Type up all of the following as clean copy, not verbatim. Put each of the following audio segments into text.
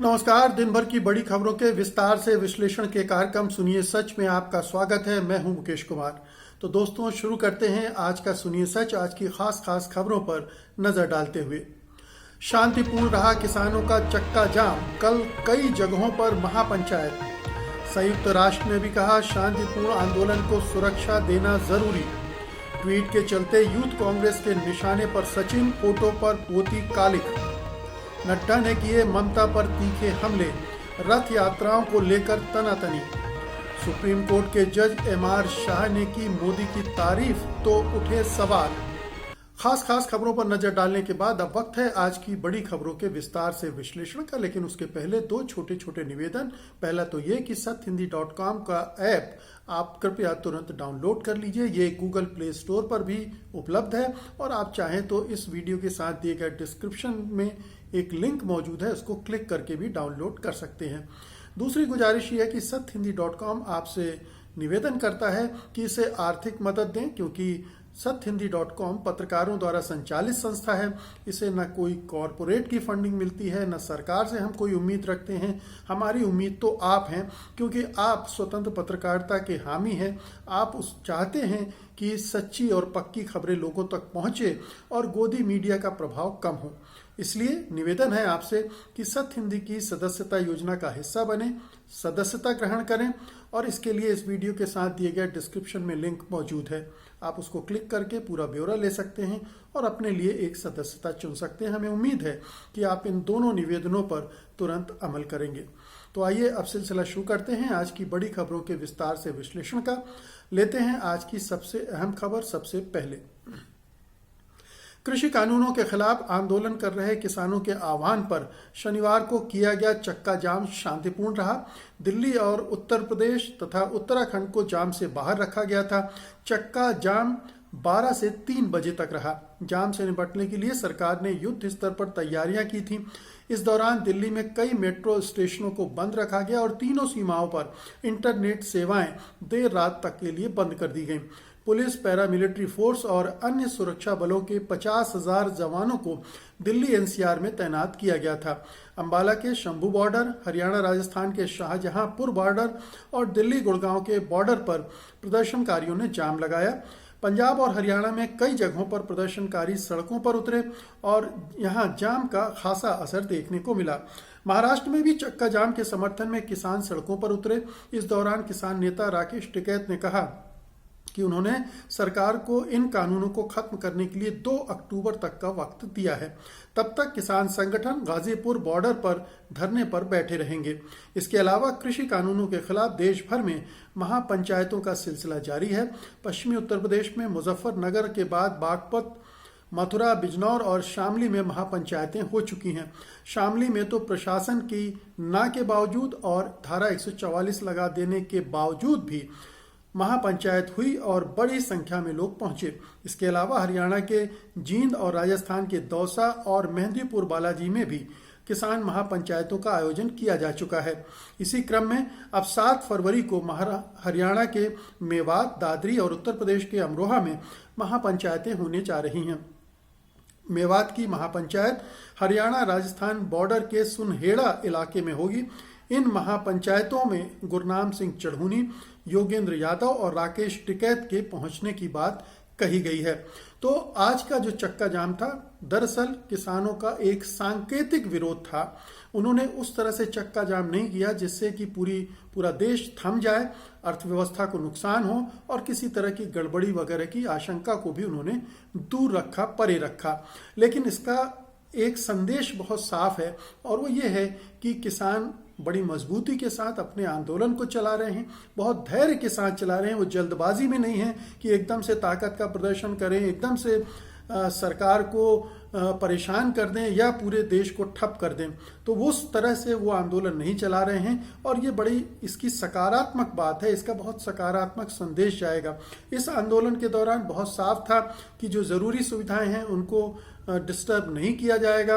नमस्कार। दिन भर की बड़ी खबरों के विस्तार से विश्लेषण के कार्यक्रम सुनिए सच में आपका स्वागत है। मैं हूं मुकेश कुमार। तो दोस्तों, शुरू करते हैं आज का सुनिए सच। आज की खास खबरों पर नजर डालते हुए, शांतिपूर्ण रहा किसानों का चक्का जाम, कल कई जगहों पर महापंचायत। संयुक्त राष्ट्र ने भी कहा शांतिपूर्ण आंदोलन को सुरक्षा देना जरूरी। ट्वीट के चलते यूथ कांग्रेस के निशाने पर सचिन, फोटो पर पोती कालिक। नड्डा ने किए ममता पर तीखे हमले, रथ यात्राओं को लेकर तनातनी। सुप्रीम कोर्ट के जज MR शाह ने की मोदी की तारीफ तो उठे सवाल। खास खबरों पर नजर डालने के बाद अब वक्त है आज की बड़ी खबरों के विस्तार से विश्लेषण का। लेकिन उसके पहले दो छोटे निवेदन। पहला तो ये कि satyhindi.com का ऐप आप कृपया तुरंत डाउनलोड कर लीजिए। ये गूगल प्ले स्टोर पर भी उपलब्ध है और आप चाहें तो इस वीडियो के साथ दिए गए डिस्क्रिप्शन में एक लिंक मौजूद है, उसको क्लिक करके भी डाउनलोड कर सकते हैं। दूसरी गुजारिश ये है कि satyhindi.com आपसे निवेदन करता है कि इसे आर्थिक मदद दें, क्योंकि satyhindi.com पत्रकारों द्वारा संचालित संस्था है। इसे न कोई कॉरपोरेट की फंडिंग मिलती है, न सरकार से हम कोई उम्मीद रखते हैं। हमारी उम्मीद तो आप हैं, क्योंकि आप स्वतंत्र पत्रकारिता के हामी हैं। आप चाहते हैं कि सच्ची और पक्की खबरें लोगों तक पहुंचे और गोदी मीडिया का प्रभाव कम हो। इसलिए निवेदन है आपसे कि सत्य हिंदी की सदस्यता योजना का हिस्सा बने, सदस्यता ग्रहण करें। और इसके लिए इस वीडियो के साथ दिए गए डिस्क्रिप्शन में लिंक मौजूद है, आप उसको क्लिक करके पूरा ब्यौरा ले सकते हैं और अपने लिए एक सदस्यता चुन सकते हैं। हमें उम्मीद है कि आप इन दोनों निवेदनों पर तुरंत अमल करेंगे। तो आइए अब सिलसिला शुरू करते हैं आज की बड़ी खबरों के विस्तार से विश्लेषण का। लेते हैं आज की सबसे अहम खबर। सबसे पहले, कृषि कानूनों के खिलाफ आंदोलन कर रहे किसानों के आह्वान पर शनिवार को किया गया चक्का जाम शांतिपूर्ण रहा। दिल्ली और उत्तर प्रदेश तथा उत्तराखंड को जाम से बाहर रखा गया था। चक्का जाम 12 से 3 बजे तक रहा। जाम से निपटने के लिए सरकार ने युद्ध स्तर पर तैयारियां की थी। इस दौरान दिल्ली में कई मेट्रो स्टेशनों को बंद रखा गया और तीनों सीमाओं पर इंटरनेट सेवाएं देर रात तक के लिए बंद कर दी गईं। पुलिस, पैरामिलिट्री फोर्स और अन्य सुरक्षा बलों के 50,000 जवानों को दिल्ली NCR में तैनात किया गया था। अंबाला के शंभू बॉर्डर, हरियाणा राजस्थान के शाहजहांपुर बॉर्डर और दिल्ली गुड़गांव के बॉर्डर पर प्रदर्शनकारियों ने जाम लगाया। पंजाब और हरियाणा में कई जगहों पर प्रदर्शनकारी सड़कों पर उतरे और यहां जाम का खासा असर देखने को मिला। महाराष्ट्र में भी चक्का जाम के समर्थन में किसान सड़कों पर उतरे। इस दौरान किसान नेता राकेश टिकैत ने कहा कि उन्होंने सरकार को इन कानूनों को खत्म करने के लिए 2 अक्टूबर तक का वक्त दिया है। तब तक किसान संगठन गाजीपुर बॉर्डर पर धरने पर बैठे रहेंगे। इसके अलावा कृषि कानूनों के खिलाफ देश भर में महापंचायतों का सिलसिला जारी है। पश्चिमी उत्तर प्रदेश में मुजफ्फरनगर के बाद बागपत, मथुरा, बिजनौर और शामली में महापंचायतें हो चुकी हैं। शामली में तो प्रशासन की ना के बावजूद और धारा 144 लगा देने के बावजूद भी महापंचायत हुई और बड़ी संख्या में लोग पहुंचे। इसके अलावा हरियाणा के जींद और राजस्थान के दौसा और मेहंदीपुर बालाजी में भी किसान महापंचायतों का आयोजन किया जा चुका है। इसी क्रम में अब 7 फरवरी को हरियाणा के मेवात, दादरी और उत्तर प्रदेश के अमरोहा में महापंचायतें होने जा रही हैं। मेवात की महापंचायत हरियाणा राजस्थान बॉर्डर के सुनहेड़ा इलाके में होगी। इन महापंचायतों में गुरनाम सिंह चढ़ूनी, योगेंद्र यादव और राकेश टिकैत के पहुंचने की बात कही गई है। तो आज का जो चक्का जाम था, दरअसल किसानों का एक सांकेतिक विरोध था। उन्होंने उस तरह से चक्का जाम नहीं किया जिससे कि पूरा देश थम जाए, अर्थव्यवस्था को नुकसान हो और किसी तरह की गड़बड़ी वगैरह की आशंका को भी उन्होंने दूर रखा, परे रखा। लेकिन इसका एक संदेश बहुत साफ है और वो ये है कि किसान बड़ी मजबूती के साथ अपने आंदोलन को चला रहे हैं, बहुत धैर्य के साथ चला रहे हैं। वो जल्दबाजी में नहीं है कि एकदम से ताकत का प्रदर्शन करें, एकदम से सरकार को परेशान कर दें या पूरे देश को ठप कर दें। तो उस तरह से वो आंदोलन नहीं चला रहे हैं और ये बड़ी इसकी सकारात्मक बात है। इसका बहुत सकारात्मक संदेश जाएगा। इस आंदोलन के दौरान बहुत साफ था कि जो ज़रूरी सुविधाएं हैं उनको डिस्टर्ब नहीं किया जाएगा।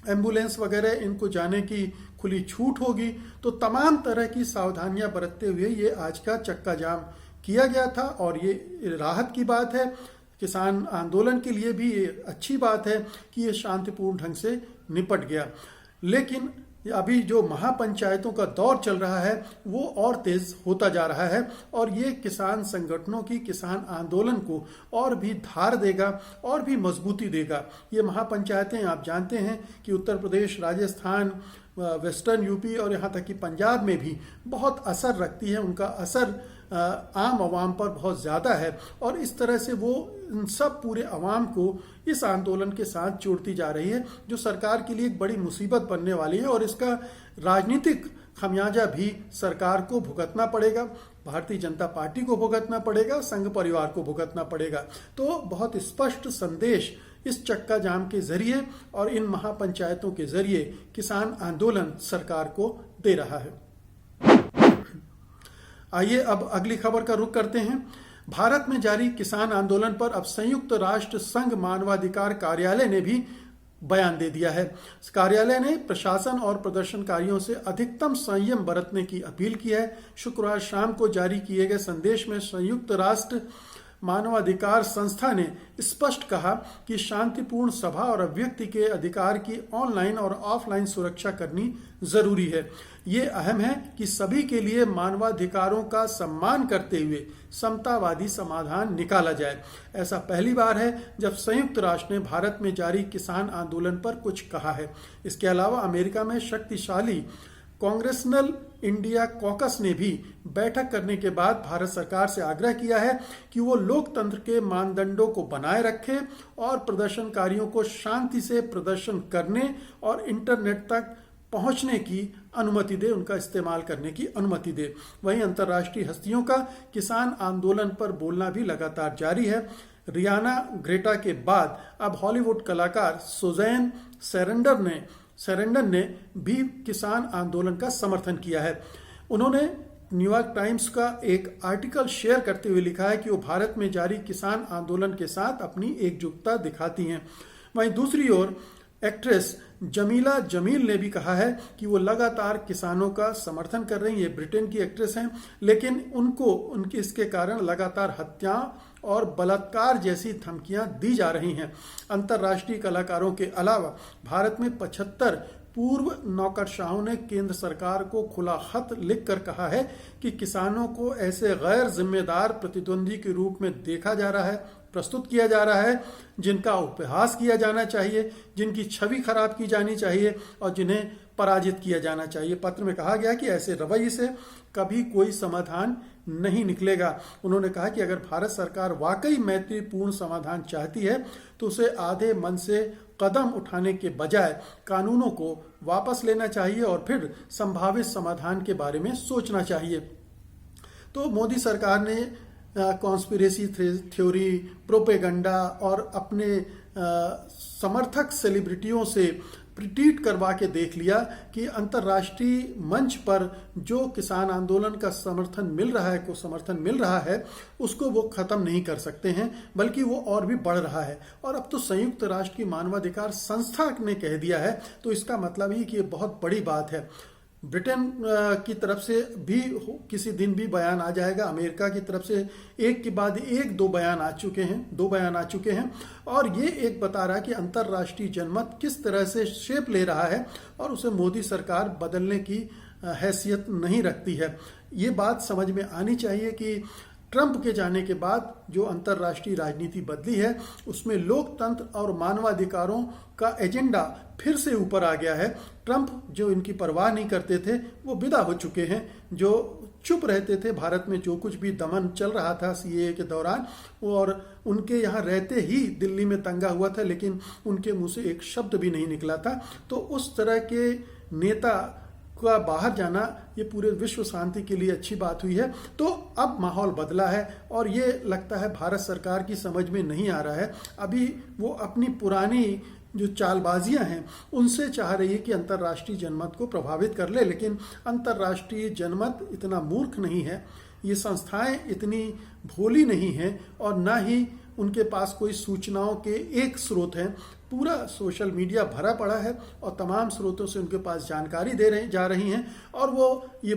एम्बुलेंस वगैरह इनको जाने की खुली छूट होगी। तो तमाम तरह की सावधानियां बरतते हुए ये आज का चक्का जाम किया गया था और ये राहत की बात है। किसान आंदोलन के लिए भी ये अच्छी बात है कि ये शांतिपूर्ण ढंग से निपट गया। लेकिन अभी जो महापंचायतों का दौर चल रहा है वो और तेज होता जा रहा है और ये किसान संगठनों की किसान आंदोलन को और भी धार देगा और भी मजबूती देगा। ये महापंचायतें आप जानते हैं कि उत्तर प्रदेश, राजस्थान, वेस्टर्न यूपी और यहाँ तक कि पंजाब में भी बहुत असर रखती है। उनका असर आम आवाम पर बहुत ज़्यादा है और इस तरह से वो इन सब पूरे आवाम को इस आंदोलन के साथ जोड़ती जा रही है, जो सरकार के लिए एक बड़ी मुसीबत बनने वाली है और इसका राजनीतिक खमियाजा भी सरकार को भुगतना पड़ेगा, भारतीय जनता पार्टी को भुगतना पड़ेगा, संघ परिवार को भुगतना पड़ेगा। तो बहुत स्पष्ट संदेश इस चक्का जाम के जरिए और इन महापंचायतों के जरिए किसान आंदोलन सरकार को दे रहा है। आइए अब अगली खबर का रुख करते हैं। भारत में जारी किसान आंदोलन पर अब संयुक्त राष्ट्र संघ मानवाधिकार कार्यालय ने भी बयान दे दिया है। कार्यालय ने प्रशासन और प्रदर्शनकारियों से अधिकतम संयम बरतने की अपील की है। शुक्रवार शाम को जारी किए गए संदेश में संयुक्त राष्ट्र मानवाधिकार संस्था ने स्पष्ट कहा कि शांतिपूर्ण सभा और अभिव्यक्ति के अधिकार की ऑनलाइन और ऑफलाइन सुरक्षा करनी जरूरी है। ये अहम है कि सभी के लिए मानवाधिकारों का सम्मान करते हुए समतावादी समाधान निकाला जाए। ऐसा पहली बार है जब संयुक्त राष्ट्र ने भारत में जारी किसान आंदोलन पर कुछ कहा है। इसके अलावा अमेरिका में शक्तिशाली कांग्रेसनल इंडिया कॉकस ने भी बैठक करने के बाद भारत सरकार से आग्रह किया है कि वो लोकतंत्र के मानदंडों को बनाए रखे और प्रदर्शनकारियों को शांति से प्रदर्शन करने और इंटरनेट तक पहुंचने की अनुमति दे, उनका इस्तेमाल करने की अनुमति दे। वहीं अंतर्राष्ट्रीय हस्तियों का किसान आंदोलन पर बोलना भी लगातार जारी है। रियाना ग्रेटा के बाद अब हॉलीवुड कलाकार सुजैन सरेंडन ने भी किसान आंदोलन का समर्थन किया है। उन्होंने न्यूयॉर्क टाइम्स का एक आर्टिकल शेयर करते हुए लिखा है कि वो भारत में जारी किसान आंदोलन के साथ अपनी एकजुटता दिखाती हैं। वहीं दूसरी ओर एक्ट्रेस जमीला जमील ने भी कहा है कि वो लगातार किसानों का समर्थन कर रही हैं। ये ब्रिटेन की एक्ट्रेस हैं, लेकिन उनके इसके कारण लगातार हत्या और बलात्कार जैसी धमकियां दी जा रही हैं। अंतर्राष्ट्रीय कलाकारों के अलावा भारत में 75 पूर्व नौकरशाहों ने केंद्र सरकार को खुला खत लिखकर कहा है कि किसानों को ऐसे गैर जिम्मेदार प्रतिद्वंदी के रूप में देखा जा रहा है, प्रस्तुत किया जा रहा है, जिनका उपहास किया जाना चाहिए, जिनकी छवि खराब की जानी चाहिए और जिन्हें पराजित किया जाना चाहिए। पत्र में कहा गया कि ऐसे रवैये से कभी कोई समाधान नहीं निकलेगा। उन्होंने कहा कि अगर भारत सरकार वाकई मैत्रीपूर्ण समाधान चाहती है तो उसे आधे मन से कदम उठाने के बजाय कानूनों को वापस लेना चाहिए और फिर संभावित समाधान के बारे में सोचना चाहिए। तो मोदी सरकार ने कॉन्स्पिरेसी थ्योरी, प्रोपेगंडा और अपने समर्थक सेलिब्रिटियों से प्रीटीट करवा के देख लिया कि अंतर्राष्ट्रीय मंच पर जो किसान आंदोलन का समर्थन मिल रहा है उसको वो खत्म नहीं कर सकते हैं, बल्कि वो और भी बढ़ रहा है। और अब तो संयुक्त राष्ट्र की मानवाधिकार संस्था ने कह दिया है, तो इसका मतलब ही कि ये बहुत बड़ी बात है। ब्रिटेन की तरफ से भी किसी दिन भी बयान आ जाएगा। अमेरिका की तरफ से एक के बाद एक दो बयान आ चुके हैं और ये एक बता रहा है कि अंतर्राष्ट्रीय जनमत किस तरह से शेप ले रहा है और उसे मोदी सरकार बदलने की हैसियत नहीं रखती है। ये बात समझ में आनी चाहिए कि ट्रंप के जाने के बाद जो अंतर्राष्ट्रीय राजनीति बदली है उसमें लोकतंत्र और मानवाधिकारों का एजेंडा फिर से ऊपर आ गया है। ट्रंप जो इनकी परवाह नहीं करते थे वो विदा हो चुके हैं, जो चुप रहते थे भारत में जो कुछ भी दमन चल रहा था सीएए के दौरान, और उनके यहाँ रहते ही दिल्ली में दंगा हुआ था लेकिन उनके मुंह से एक शब्द भी नहीं निकला था। तो उस तरह के नेता का बाहर जाना ये पूरे विश्व शांति के लिए अच्छी बात हुई है। तो अब माहौल बदला है और ये लगता है भारत सरकार की समझ में नहीं आ रहा है। अभी वो अपनी पुरानी जो चालबाजियां हैं उनसे चाह रही है कि अंतर्राष्ट्रीय जनमत को प्रभावित कर ले, लेकिन अंतर्राष्ट्रीय जनमत इतना मूर्ख नहीं है, ये संस्थाएं इतनी भोली नहीं हैं और ना ही उनके पास कोई सूचनाओं के एक स्रोत हैं। पूरा सोशल मीडिया भरा पड़ा है और तमाम स्रोतों से उनके पास जानकारी जा रही हैं और वो ये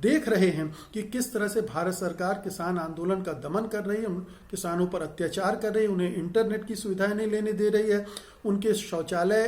देख रहे हैं कि किस तरह से भारत सरकार किसान आंदोलन का दमन कर रही है, उन किसानों पर अत्याचार कर रही है, उन्हें इंटरनेट की सुविधाएं नहीं लेने दे रही है, उनके शौचालय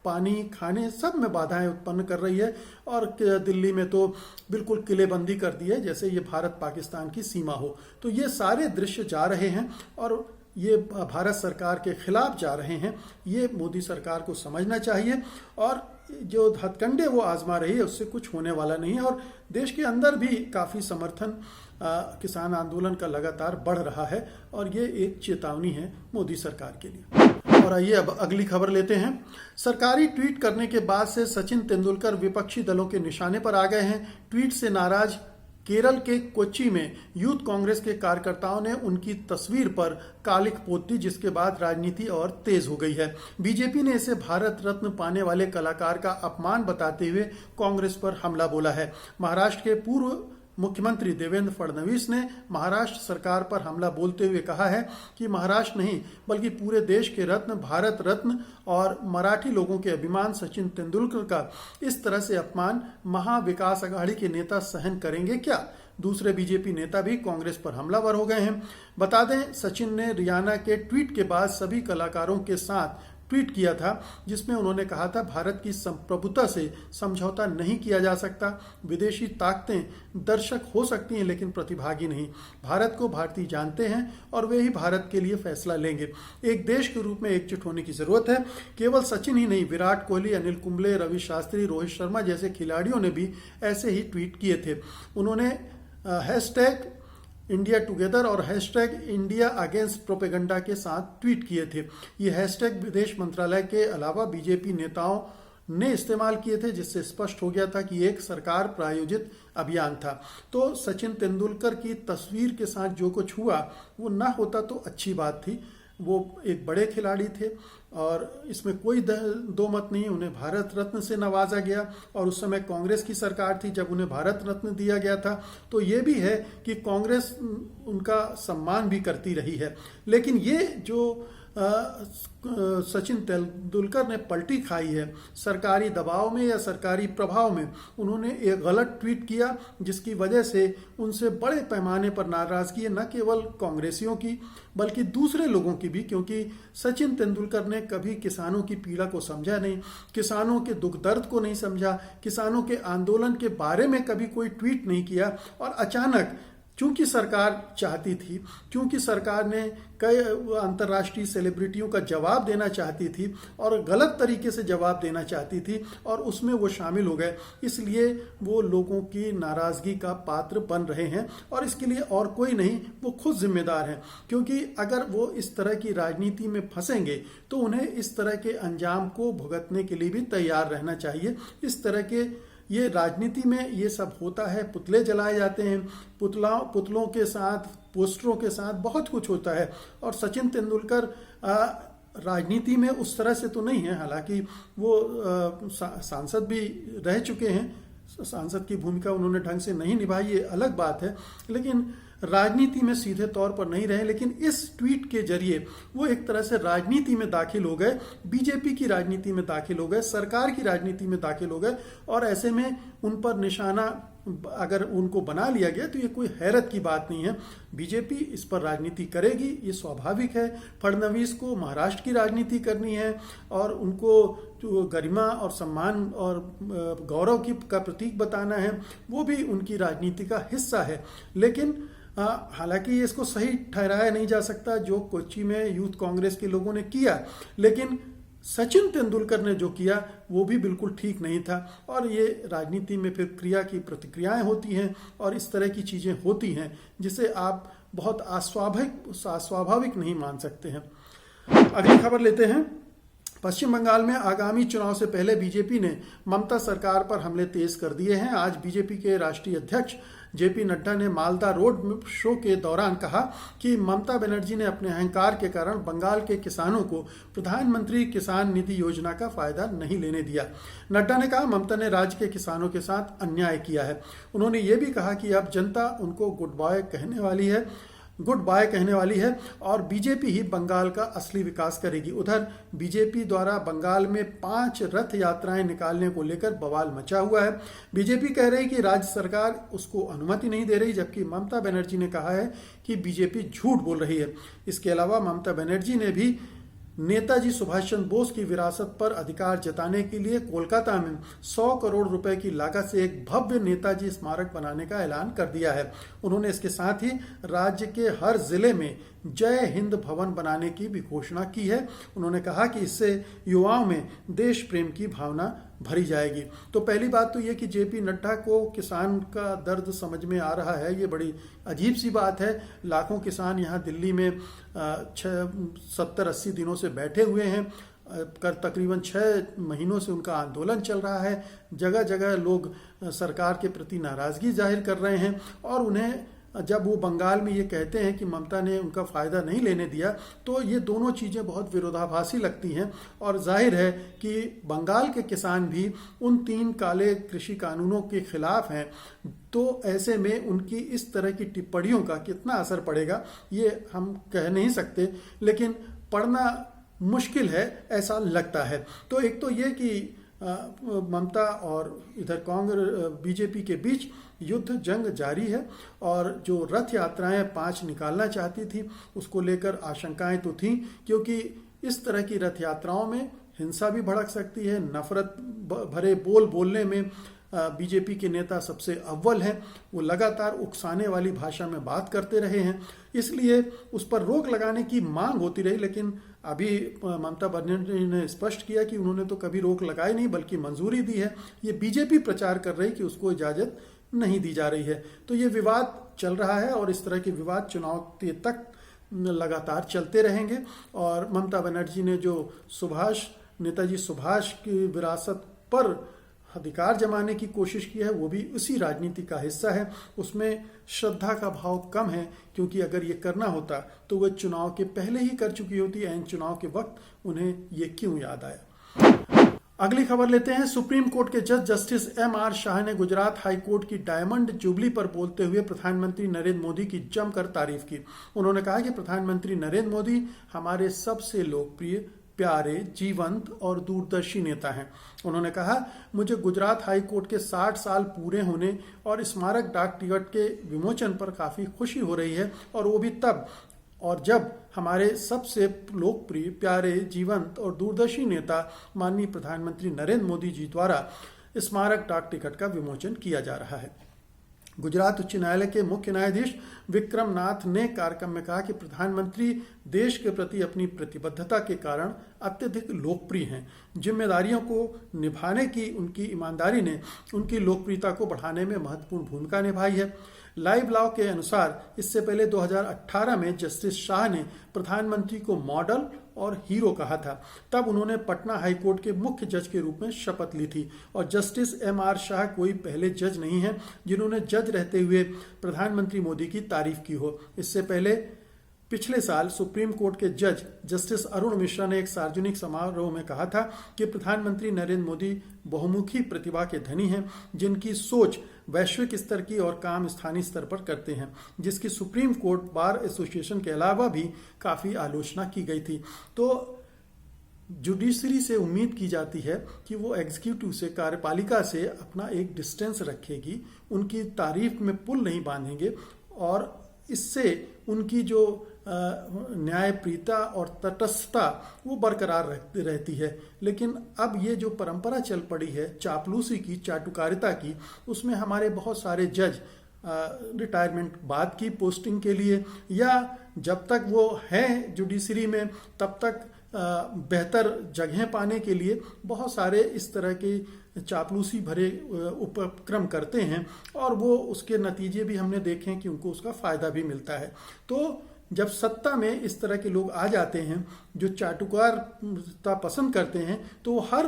पानी, खाने सब में बाधाएं उत्पन्न कर रही है। और दिल्ली में तो बिल्कुल किलेबंदी कर दी है, जैसे ये भारत पाकिस्तान की सीमा हो। तो ये सारे दृश्य जा रहे हैं और ये भारत सरकार के खिलाफ जा रहे हैं। ये मोदी सरकार को समझना चाहिए और जो हथकंडे वो आजमा रही है उससे कुछ होने वाला नहीं है। और देश के अंदर भी काफ़ी समर्थन किसान आंदोलन का लगातार बढ़ रहा है और ये एक चेतावनी है मोदी सरकार के लिए। और आइए अब अगली खबर लेते हैं। सरकारी ट्वीट करने के बाद से सचिन तेंदुलकर विपक्षी दलों के निशाने पर आ गए हैं। ट्वीट से नाराज केरल के कोच्चि में यूथ कांग्रेस के कार्यकर्ताओं ने उनकी तस्वीर पर कालिख पोत दी, जिसके बाद राजनीति और तेज हो गई है। बीजेपी ने इसे भारत रत्न पाने वाले कलाकार का अपमान बताते हुए कांग्रेस पर हमला बोला है। महाराष्ट्र के पूर्व मुख्यमंत्री देवेंद्र फडणवीस ने महाराष्ट्र सरकार पर हमला बोलते हुए कहा है कि महाराष्ट्र नहीं बल्कि पूरे देश के रत्न, भारत रत्न और मराठी लोगों के अभिमान सचिन तेंदुलकर का इस तरह से अपमान महाविकास अघाड़ी के नेता सहन करेंगे क्या? दूसरे बीजेपी नेता भी कांग्रेस पर हमलावर हो गए हैं। बता दें, सचिन ने रियाना के ट्वीट के बाद सभी कलाकारों के साथ ट्वीट किया था, जिसमें उन्होंने कहा था भारत की संप्रभुता से समझौता नहीं किया जा सकता। विदेशी ताकतें दर्शक हो सकती हैं लेकिन प्रतिभागी नहीं। भारत को भारतीय जानते हैं और वे ही भारत के लिए फैसला लेंगे। एक देश के रूप में एकजुट होने की जरूरत है। केवल सचिन ही नहीं, विराट कोहली, अनिल कुंबले, रवि शास्त्री, रोहित शर्मा जैसे खिलाड़ियों ने भी ऐसे ही ट्वीट किए थे। उन्होंने हैशटैग इंडिया टुगेदर और हैशटैग इंडिया अगेंस्ट प्रोपेगंडा के साथ ट्वीट किए थे। ये हैशटैग विदेश मंत्रालय के अलावा बीजेपी नेताओं ने इस्तेमाल किए थे, जिससे स्पष्ट हो गया था कि एक सरकार प्रायोजित अभियान था। तो सचिन तेंदुलकर की तस्वीर के साथ जो कुछ हुआ वो ना होता तो अच्छी बात थी। वो एक बड़े खिलाड़ी थे और इसमें कोई दो मत नहीं। उन्हें भारत रत्न से नवाजा गया और उस समय कांग्रेस की सरकार थी जब उन्हें भारत रत्न दिया गया था। तो ये भी है कि कांग्रेस उनका सम्मान भी करती रही है। लेकिन ये जो सचिन तेंदुलकर ने पलटी खाई है, सरकारी दबाव में या सरकारी प्रभाव में उन्होंने एक गलत ट्वीट किया, जिसकी वजह से उनसे बड़े पैमाने पर नाराजगी है, न केवल कांग्रेसियों की बल्कि दूसरे लोगों की भी। क्योंकि सचिन तेंदुलकर ने कभी किसानों की पीड़ा को समझा नहीं, किसानों के दुख दर्द को नहीं समझा, किसानों के आंदोलन के बारे में कभी कोई ट्वीट नहीं किया। और अचानक क्योंकि सरकार चाहती थी, क्योंकि सरकार ने कई अंतर्राष्ट्रीय सेलिब्रिटियों का जवाब देना चाहती थी और गलत तरीके से जवाब देना चाहती थी और उसमें वो शामिल हो गए, इसलिए वो लोगों की नाराज़गी का पात्र बन रहे हैं। और इसके लिए और कोई नहीं, वो खुद जिम्मेदार हैं। क्योंकि अगर वो इस तरह की राजनीति में फंसेंगे तो उन्हें इस तरह के अंजाम को भुगतने के लिए भी तैयार रहना चाहिए। इस तरह के ये राजनीति में ये सब होता है, पुतले जलाए जाते हैं, पुतलों के साथ, पोस्टरों के साथ बहुत कुछ होता है। और सचिन तेंदुलकर राजनीति में उस तरह से तो नहीं है, हालांकि वो सांसद भी रह चुके हैं, सांसद की भूमिका उन्होंने ढंग से नहीं निभाई, ये अलग बात है, लेकिन राजनीति में सीधे तौर पर नहीं रहे। लेकिन इस ट्वीट के जरिए वो एक तरह से राजनीति में दाखिल हो गए, बीजेपी की राजनीति में दाखिल हो गए, सरकार की राजनीति में दाखिल हो गए। और ऐसे में उन पर निशाना अगर उनको बना लिया गया तो ये कोई हैरत की बात नहीं है। बीजेपी इस पर राजनीति करेगी, ये स्वाभाविक है। फडणवीस को महाराष्ट्र की राजनीति करनी है और उनको जो गरिमा और सम्मान और गौरव का प्रतीक बताना है, वो भी उनकी राजनीति का हिस्सा है। लेकिन हालांकि इसको सही ठहराया नहीं जा सकता जो कोच्चि में यूथ कांग्रेस के लोगों ने किया, लेकिन सचिन तेंदुलकर ने जो किया वो भी बिल्कुल ठीक नहीं था। और ये राजनीति में फिर क्रिया की प्रतिक्रियाएं होती हैं और इस तरह की चीजें होती हैं जिसे आप बहुत अस्वाभाविक नहीं मान सकते हैं। अगली खबर लेते हैं। पश्चिम बंगाल में आगामी चुनाव से पहले बीजेपी ने ममता सरकार पर हमले तेज कर दिए हैं। आज बीजेपी के राष्ट्रीय अध्यक्ष जेपी नड्डा ने मालदा रोड शो के दौरान कहा कि ममता बनर्जी ने अपने अहंकार के कारण बंगाल के किसानों को प्रधानमंत्री किसान निधि योजना का फायदा नहीं लेने दिया। नड्डा ने कहा ममता ने राज्य के किसानों के साथ अन्याय किया है। उन्होंने ये भी कहा कि अब जनता उनको गुड बाय कहने वाली है और बीजेपी ही बंगाल का असली विकास करेगी। उधर बीजेपी द्वारा बंगाल में 5 रथ यात्राएं निकालने को लेकर बवाल मचा हुआ है। बीजेपी कह रही कि राज्य सरकार उसको अनुमति नहीं दे रही, जबकि ममता बनर्जी ने कहा है कि बीजेपी झूठ बोल रही है। इसके अलावा ममता बनर्जी ने भी नेताजी सुभाष चंद्र बोस की विरासत पर अधिकार जताने के लिए कोलकाता में 100 करोड़ रुपए की लागत से एक भव्य नेताजी स्मारक बनाने का ऐलान कर दिया है। उन्होंने इसके साथ ही राज्य के हर जिले में जय हिंद भवन बनाने की भी घोषणा की है। उन्होंने कहा कि इससे युवाओं में देश प्रेम की भावना भरी जाएगी। तो पहली बात तो ये कि जेपी नड्डा को किसान का दर्द समझ में आ रहा है, ये बड़ी अजीब सी बात है। लाखों किसान यहाँ दिल्ली में 70-80 दिनों से बैठे हुए हैं, तकरीबन 6 महीनों से उनका आंदोलन चल रहा है। जगह जगह लोग सरकार के प्रति नाराजगी जाहिर कर रहे हैं और उन्हें जब वो बंगाल में ये कहते हैं कि ममता ने उनका फ़ायदा नहीं लेने दिया, तो ये दोनों चीज़ें बहुत विरोधाभासी लगती हैं। और जाहिर है कि बंगाल के किसान भी उन 3 काले कृषि कानूनों के खिलाफ हैं। तो ऐसे में उनकी इस तरह की टिप्पणियों का कितना असर पड़ेगा ये हम कह नहीं सकते, लेकिन पढ़ना मुश्किल है ऐसा लगता है। तो एक तो ये कि ममता और इधर कांग्रेस बीजेपी के बीच युद्ध जंग जारी है और जो रथ यात्राएं 5 निकालना चाहती थी उसको लेकर आशंकाएं तो थी, क्योंकि इस तरह की रथ यात्राओं में हिंसा भी भड़क सकती है। नफरत भरे बोल बोलने में बीजेपी के नेता सबसे अव्वल हैं। वो लगातार उकसाने वाली भाषा में बात करते रहे हैं, इसलिए उस पर रोक लगाने की मांग होती रही। लेकिन अभी ममता बनर्जी ने स्पष्ट किया कि उन्होंने तो कभी रोक लगाई नहीं बल्कि मंजूरी दी है। ये बीजेपी प्रचार कर रही कि उसको इजाजत नहीं दी जा रही है। तो ये विवाद चल रहा है और इस तरह के विवाद चुनाव तक लगातार चलते रहेंगे। और ममता बनर्जी ने जो नेताजी सुभाष की विरासत पर अधिकार जमाने की कोशिश की है वो भी उसी राजनीति का हिस्सा है। उसमें श्रद्धा का भाव कम है, क्योंकि अगर ये करना होता तो वह चुनाव के पहले ही कर चुकी होती। ऐन चुनाव के वक्त उन्हें ये क्यों याद आया। अगली खबर लेते हैं। सुप्रीम कोर्ट के जज जस्टिस M.R. शाह ने गुजरात हाई कोर्ट की डायमंड जुबली पर बोलते हुए प्रधानमंत्री नरेंद्र मोदी की जमकर तारीफ की। उन्होंने कहा कि प्रधानमंत्री नरेंद्र मोदी हमारे सबसे लोकप्रिय, प्यारे, जीवंत और दूरदर्शी नेता हैं। उन्होंने कहा, मुझे गुजरात हाई कोर्ट के 60 साल पूरे होने और स्मारक डाक टिकट के विमोचन पर काफ़ी खुशी हो रही है, और वो भी तब और जब हमारे सबसे लोकप्रिय, प्यारे, जीवंत और दूरदर्शी नेता माननीय प्रधानमंत्री नरेंद्र मोदी जी द्वारा स्मारक डाक टिकट का विमोचन किया जा रहा है। गुजरात उच्च न्यायालय के मुख्य न्यायाधीश विक्रम नाथ ने कार्यक्रम में कहा कि प्रधानमंत्री देश के प्रति अपनी प्रतिबद्धता के कारण अत्यधिक लोकप्रिय हैं। जिम्मेदारियों को निभाने की उनकी ईमानदारी ने उनकी लोकप्रियता को बढ़ाने में महत्वपूर्ण भूमिका निभाई है। लाइव लॉ के अनुसार इससे पहले 2018 में जस्टिस शाह ने प्रधानमंत्री को मॉडल और हीरो कहा था। तब उन्होंने पटना हाई कोर्ट के मुख्य जज के रूप में शपथ ली थी। और जस्टिस M.R. शाह कोई पहले जज नहीं हैं जिन्होंने जज रहते हुए प्रधानमंत्री मोदी की तारीफ की हो। इससे पहले पिछले साल सुप्रीम कोर्ट के जज जस्टिस अरुण मिश्रा ने एक सार्वजनिक समारोह में कहा था कि प्रधानमंत्री नरेंद्र मोदी बहुमुखी प्रतिभा के धनी हैं, जिनकी सोच वैश्विक स्तर की और काम स्थानीय स्तर पर करते हैं, जिसकी सुप्रीम कोर्ट बार एसोसिएशन के अलावा भी काफ़ी आलोचना की गई थी। तो जुडिशरी से उम्मीद की जाती है कि वो एग्जीक्यूटिव से, कार्यपालिका से अपना एक डिस्टेंस रखेगी, उनकी तारीफ में पुल नहीं बांधेंगे, और इससे उनकी जो न्यायप्रियता और तटस्थता वो बरकरार रहती है। लेकिन अब ये जो परंपरा चल पड़ी है चापलूसी की, चाटुकारिता की, उसमें हमारे बहुत सारे जज रिटायरमेंट बाद की पोस्टिंग के लिए या जब तक वो हैं जुडिशरी में तब तक बेहतर जगह पाने के लिए बहुत सारे इस तरह के चापलूसी भरे उपक्रम करते हैं, और वो उसके नतीजे भी हमने देखे हैं कि उनको उसका फ़ायदा भी मिलता है। तो जब सत्ता में इस तरह के लोग आ जाते हैं जो चाटुकारता पसंद करते हैं, तो हर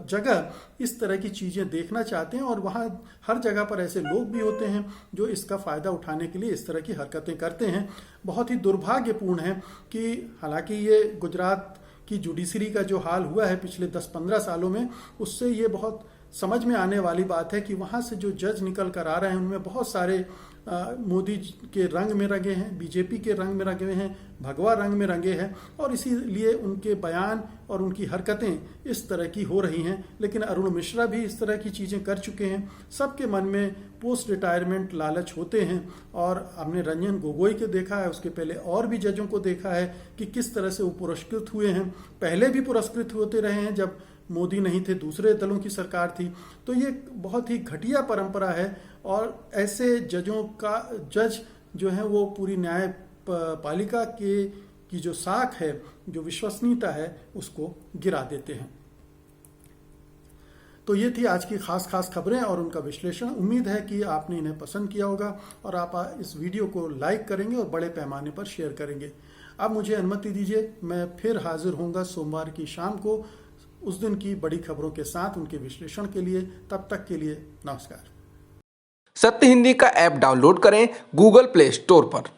जगह इस तरह की चीज़ें देखना चाहते हैं, और वहाँ हर जगह पर ऐसे लोग भी होते हैं जो इसका फ़ायदा उठाने के लिए इस तरह की हरकतें करते हैं। बहुत ही दुर्भाग्यपूर्ण है कि हालांकि ये गुजरात की जुडिशरी का जो हाल हुआ है पिछले 10-15 सालों में, उससे ये बहुत समझ में आने वाली बात है कि वहाँ से जो जज निकल कर आ रहे हैं उनमें बहुत सारे मोदी के रंग में रंगे हैं, बीजेपी के रंग में रंगे हैं, भगवा रंग में रंगे हैं और इसीलिए उनके बयान और उनकी हरकतें इस तरह की हो रही हैं। लेकिन अरुण मिश्रा भी इस तरह की चीज़ें कर चुके हैं। सबके मन में पोस्ट रिटायरमेंट लालच होते हैं और हमने रंजन गोगोई को देखा है, उसके पहले और भी जजों को देखा है कि किस तरह से वो पुरस्कृत हुए हैं। पहले भी पुरस्कृत होते रहे हैं जब मोदी नहीं थे, दूसरे दलों की सरकार थी। तो ये बहुत ही घटिया परंपरा है और ऐसे जजों का जज जो है वो पूरी न्याय पालिका की जो साख है, जो विश्वसनीयता है, उसको गिरा देते हैं। तो ये थी आज की खास खबरें और उनका विश्लेषण। उम्मीद है कि आपने इन्हें पसंद किया होगा और आप इस वीडियो को लाइक करेंगे और बड़े पैमाने पर शेयर करेंगे। अब मुझे अनुमति दीजिए, मैं फिर हाजिर होऊंगा सोमवार की शाम को उस दिन की बड़ी खबरों के साथ, उनके विश्लेषण के लिए। तब तक के लिए नमस्कार। सत्य हिंदी का ऐप डाउनलोड करें गूगल प्ले स्टोर पर।